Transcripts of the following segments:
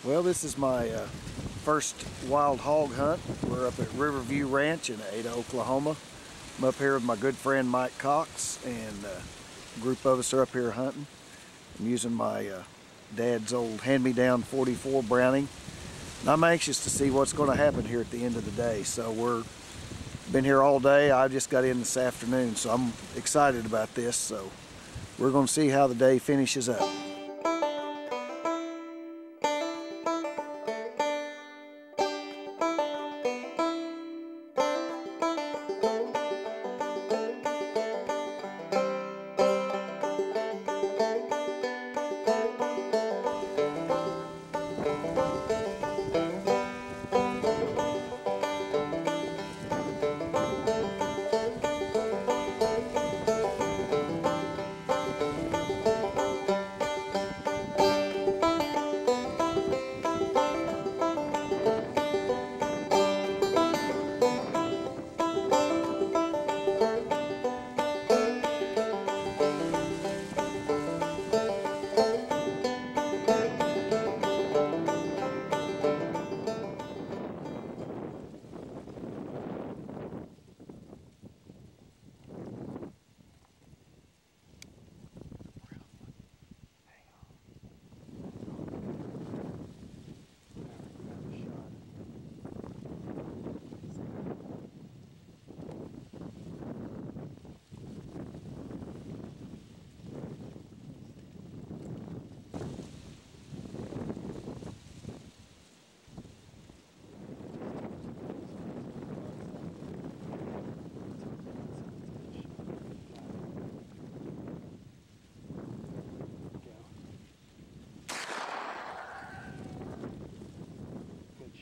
Well, this is my first wild hog hunt. We're up at Riverview Ranch in Ada, Oklahoma. I'm up here with my good friend Mike Cox, and a group of us are up here hunting. I'm using my dad's old hand-me-down 44 Browning. And I'm anxious to see what's going to happen here at the end of the day. So we're been here all day. I just got in this afternoon, so I'm excited about this. So we're going to see how the day finishes up.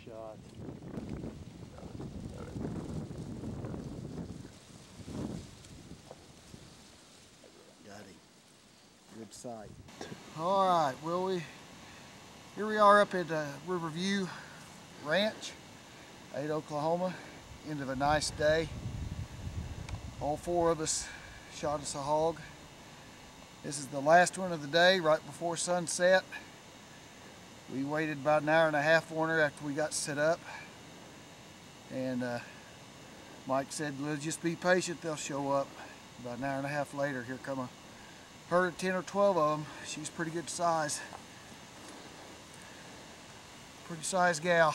Shot. Got him. Good sight. All right, well, here we are up at Riverview Ranch, Ada, Oklahoma. End of a nice day. All four of us shot us a hog. This is the last one of the day, right before sunset. We waited about an hour and a half for her after we got set up. And Mike said, let's just be patient, they'll show up. About an hour and a half later, here come a herd of 10 or 12 of them. She's pretty good size. Pretty size gal.